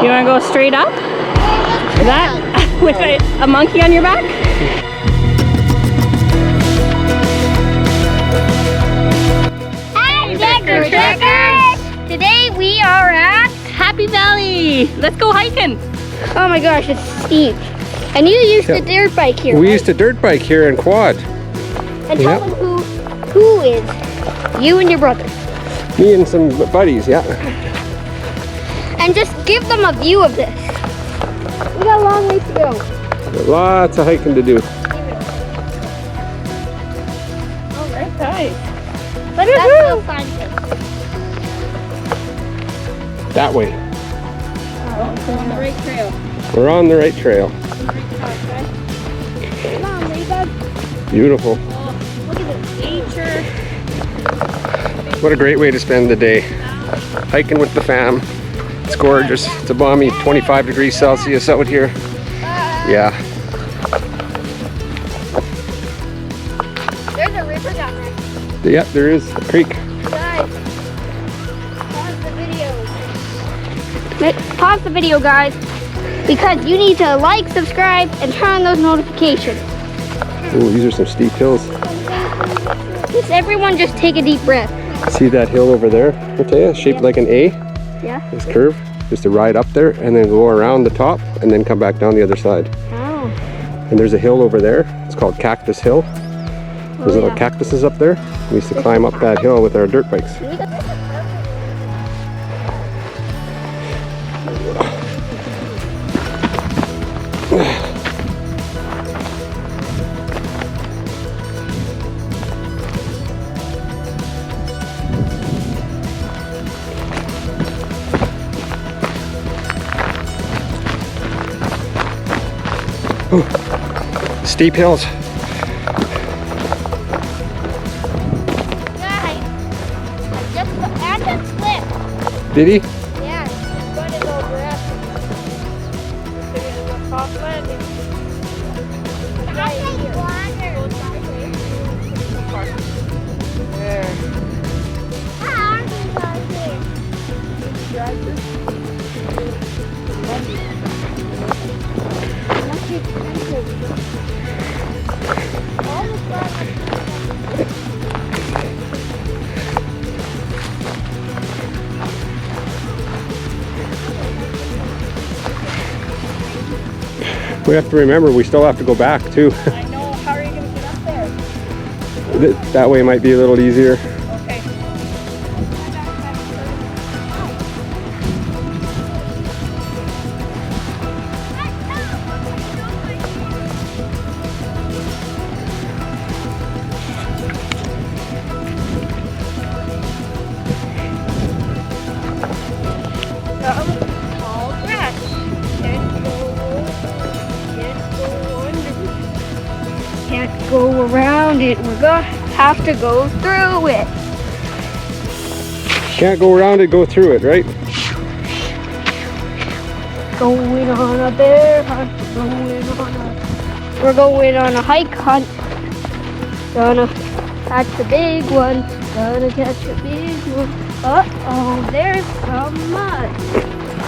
You want to go straight up? That with a monkey on your back? Hi, Decker Checkers! Today we are at Happy Valley. Let's go hiking. Oh my gosh, it's steep. And you used a dirt bike here. We right? used a dirt bike here in Quad. And tell them who is you and your brother. Me and some buddies, yeah. And just give them a view of this. We got a long ways to go. Lots of hiking to do. All right, guys. But that's no fun. That way. We're on the right trail. We're on the right trail. Come on, Ladybug. Beautiful. Oh, look at the nature. What a great way to spend the day. Hiking with the fam. It's gorgeous. It's a balmy 25 degrees Celsius out here. Yeah. There's a river down there. Yeah, there is a creek. Guys, pause the video. Pause the video, guys, because you need to like, subscribe, and turn on those notifications. Oh, these are some steep hills. Just everyone just take a deep breath. See that hill over there, Matea? Shaped like an A. Yeah? This curve. Just to ride up there and then go around the top and then come back down the other side. Oh. And there's a hill over there. It's called Cactus Hill. There's little cactuses up there. We used to climb up that hill with our dirt bikes. Ooh, steep hills. Guys, I just slipped. Did he? Yeah, it's going to go up. There's a soft landing. Right here. There. How are we going here? We have to remember we still have to go back too. I know. How are you going to get up there? That way might be a little easier. Okay. All grass. Can't go around it. We're gonna have to go through it. Can't go around it, go through it, right? Going on a bear hunt. We're going on a hike hunt. Gonna catch a big one. Gonna catch a big one. Uh-oh, there's some mud.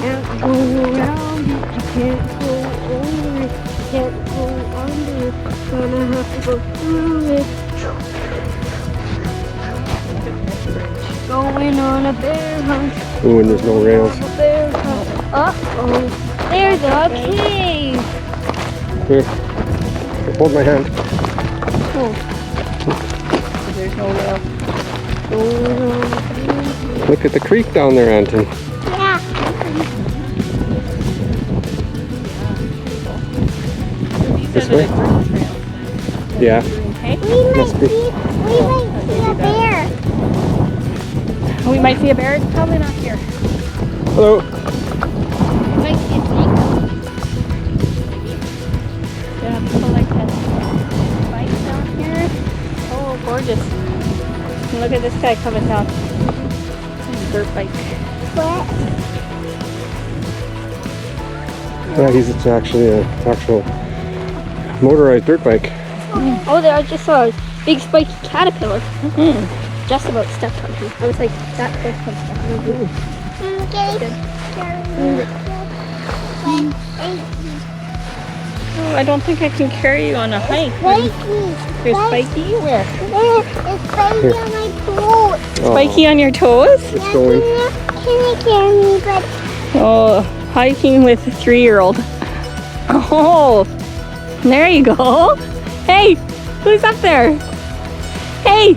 Can't go around it. You can't go over it. You can't go under it. Gonna have to go through it. Going on a bear hunt. Ooh, and there's no rails. A bear hunt. Uh-oh, there's a cave. Here, hold my hand. There's no rail. Look at the creek down there, Anton. Yeah. This way? Yeah. Okay. Must be. We might see a bear. We might see a bear. It's probably not here. Hello. We might see a snake. Yeah, people like that bike down here. Oh, gorgeous. And look at this guy coming down. Dirt bike. What? Yeah, it's actually an actual motorized dirt bike. Oh, there I just saw a big spiky caterpillar. Just about stepped on him. I was like that close to stepping on him. I don't think I can carry you on a hike. Spiky. There's Spiky? Where? It's spiky on my toes. Spiky on your toes? It's going. Can I carry me, but Oh, hiking with a 3-year-old. Oh, there you go. Hey, who's up there? Hey,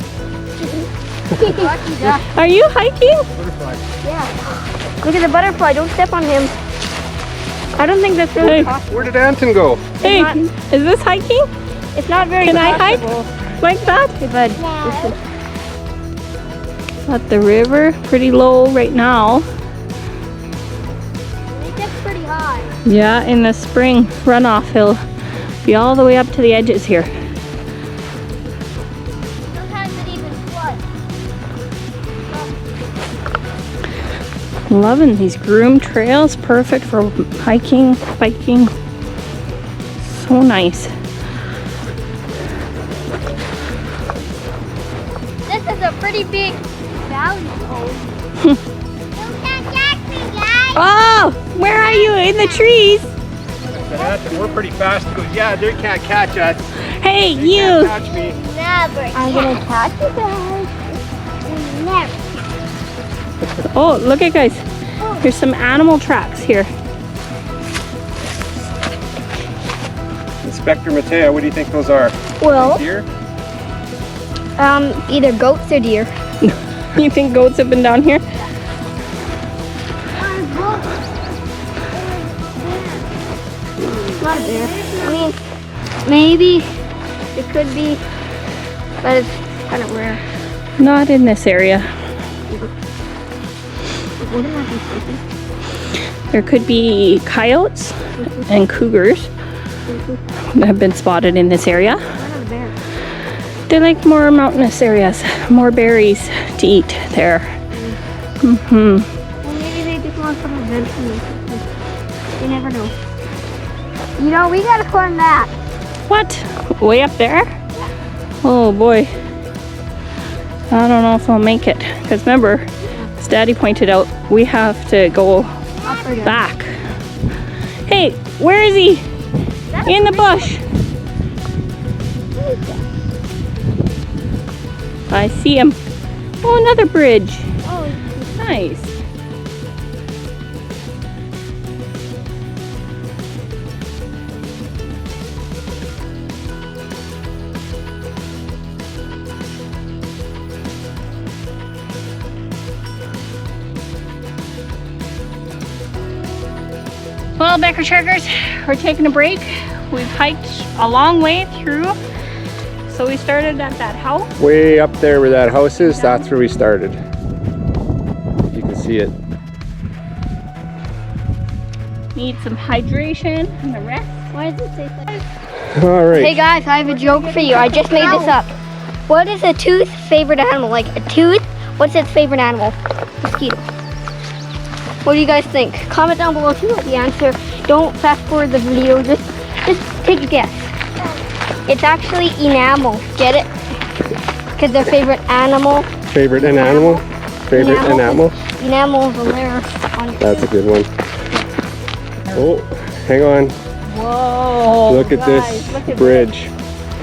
are you hiking? yeah. Look at the butterfly. Don't step on him. I don't think that's really possible. Where did Anton go? Hey, is this hiking? It's not very Can I hike like that? Hey, bud. At the river, pretty low right now. It gets pretty high. Yeah, in the spring runoff, he'll be all the way up to the edges here. Sometimes it even floods. Loving these groomed trails, perfect for hiking, biking. So nice. This is a pretty big valley cove. You can't catch me, guys. Oh, where are you? In the trees? We're pretty fast. He goes, yeah, they can't catch us. Hey, They you! can't catch me. Never. I'm gonna catch you guys. Never. Oh, look at guys. There's some animal tracks here. Inspector Mateo, what do you think those are? Well, Deer? either goats or deer. You think goats have been down here? Not a bear. I mean, maybe it could be, but it's kind of rare. Not in this area. There could be coyotes and cougars that have been spotted in this area. Not a bear. They like more mountainous areas, more berries to eat there. Well, maybe they just want some adventure. You never know. You know, we gotta climb that. What? Way up there? Oh boy. I don't know if I'll make it. Because remember, as Daddy pointed out, we have to go Up or down. back. Hey, where is he? In the bush. I see him. Oh, another bridge. Oh, Nice. Well, Becker Checkers, we're taking a break. We've hiked a long way through. So we started at that house. Way up there where that house is, that's where we started. You can see it. Need some hydration and the rest. why does it say that? All right. Hey guys, I have a joke for you. I just made this up. What is a tooth's favorite animal? Like a tooth, what's its favorite animal? Mosquito. What do you guys think? Comment down below if you know the answer. Don't fast forward the video, just take a guess. It's actually enamel. Get it? Because their favorite animal. Favorite an animal? Favorite enamel? Enamel is a layer on your That's a good one. Oh, hang on. Whoa. Look at guys, this look at bridge.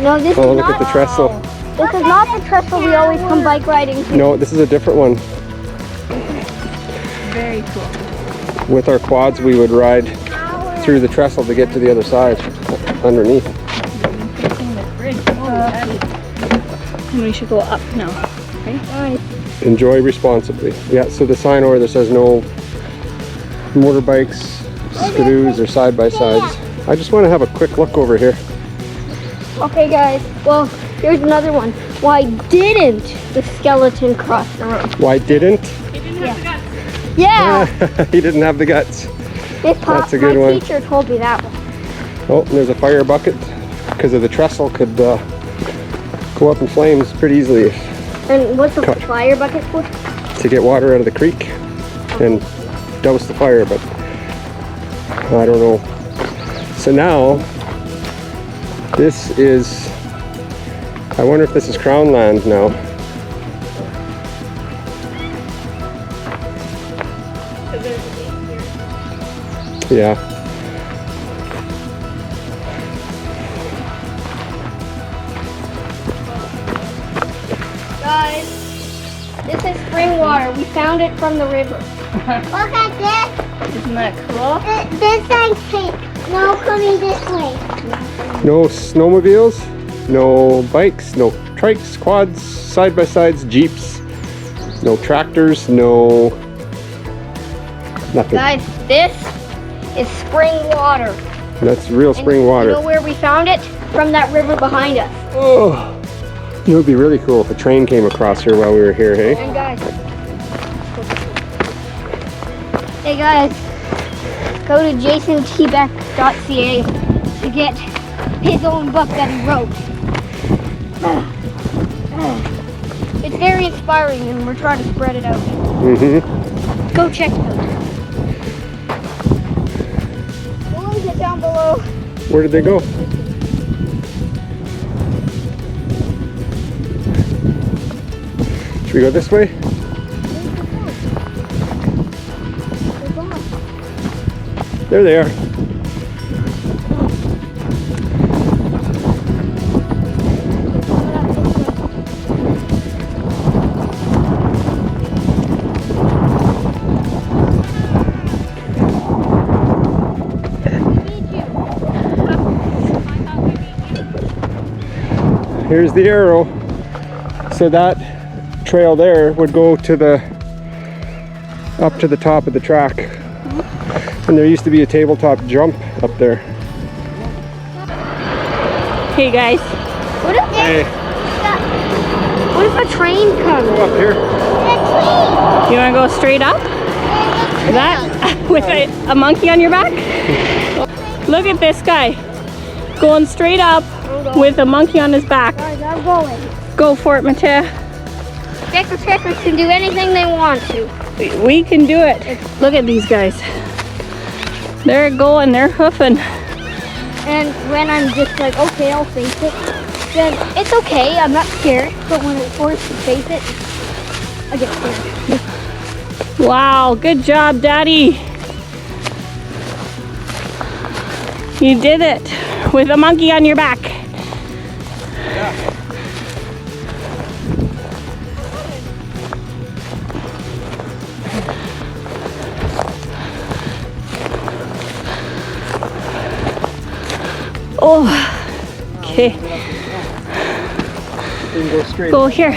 No, this Oh, is look not. at the trestle. This is not the trestle we always come bike riding to. No, this is a different one. Very cool. With our quads, we would ride through the trestle to get to the other side, underneath. And we should go up now. Right? Enjoy responsibly. Yeah, so the sign over there says no motorbikes, skidoos, or side-by-sides. I just want to have a quick look over here. Okay guys, well, here's another one. Why didn't the skeleton cross the road? Why didn't? Yeah, He didn't have the guts. That's a good my one. teacher told me that one. Oh, and there's a fire bucket because of the trestle could go up in flames pretty easily And what's the Cut. fire bucket for? to get water out of the creek and douse the fire, but I don't know. So now, this is, I wonder if this is Crown land now. Yeah. water. We found it from the river. Look at this. Isn't that cool? This side's pink. No coming this way. No snowmobiles, no bikes, no trikes, quads, side-by-sides, jeeps, no tractors, no nothing. Guys, this is spring water. That's real spring You water. know where we found it? From that river behind us. Oh, it would be really cool if a train came across here while we were here, hey? And guys, hey guys, go to jasontbeck.ca to get his own book that he wrote. It's very inspiring and we're trying to spread it out. Mm-hmm. Go check it out. We'll link it down below. Where did they go? Should we go this way? There they are. Here's the arrow. So that trail there would go to the up to the top of the track. And there used to be a tabletop jump up there. Hey guys. What if Hey, what if a train comes? go up here. You want to go straight up? That with a monkey on your back? Look at this guy going straight up with a monkey on his back. Guys, I'm going. Go for it, Matea. Checkers can do anything they want to. We can do it. Look at these guys. They're going, they're hoofing. And when I'm just like, okay, I'll face it, then it's okay, I'm not scared. But when I'm forced to face it, I get scared. Wow, good job, Daddy. You did it with a monkey on your back. Oh, okay. We can go straight. Go here.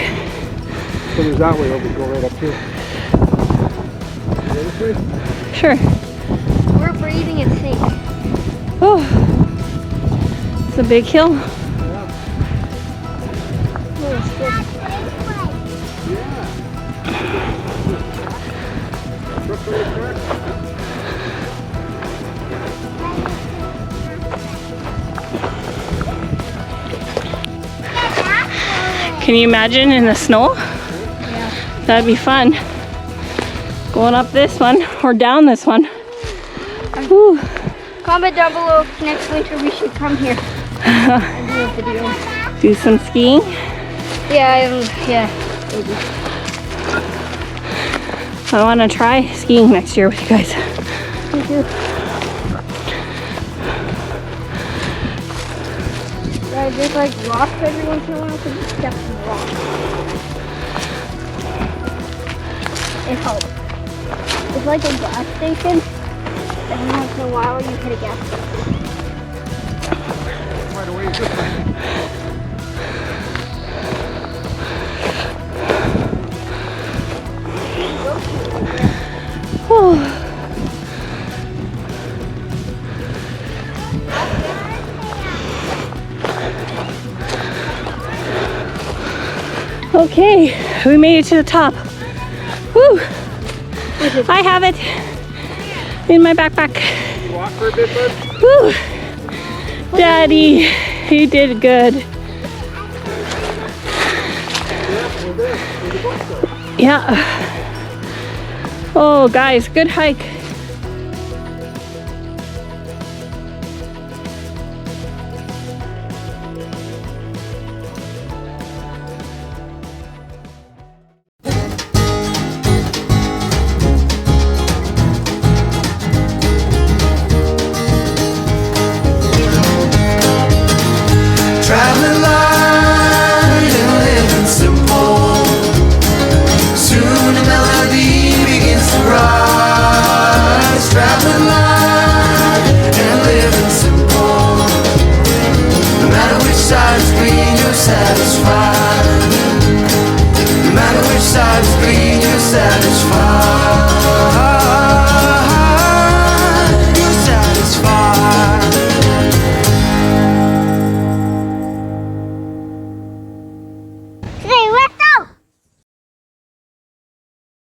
So there's that way, or we go right up here. Go this way? Sure. We're breathing in sync. Oh, it's a big hill. Can you imagine in the snow? Yeah. That'd be fun. Going up this one or down this one. Whew. Comment down below if next winter we should come here and do a video. Do some skiing. Yeah, yeah. Maybe. I want to try skiing next year with you guys. Me too. Guys, there's like rocks every once in a while, so just step on the rock. It helps. It's like a gas station. Every once in a while you hit a gas station. Right away, this way. Oh. Okay, we made it to the top. Woo! I have it in my backpack. You walk for a bit, bud? Woo! Daddy, you did good. Yeah. Oh, guys, good hike.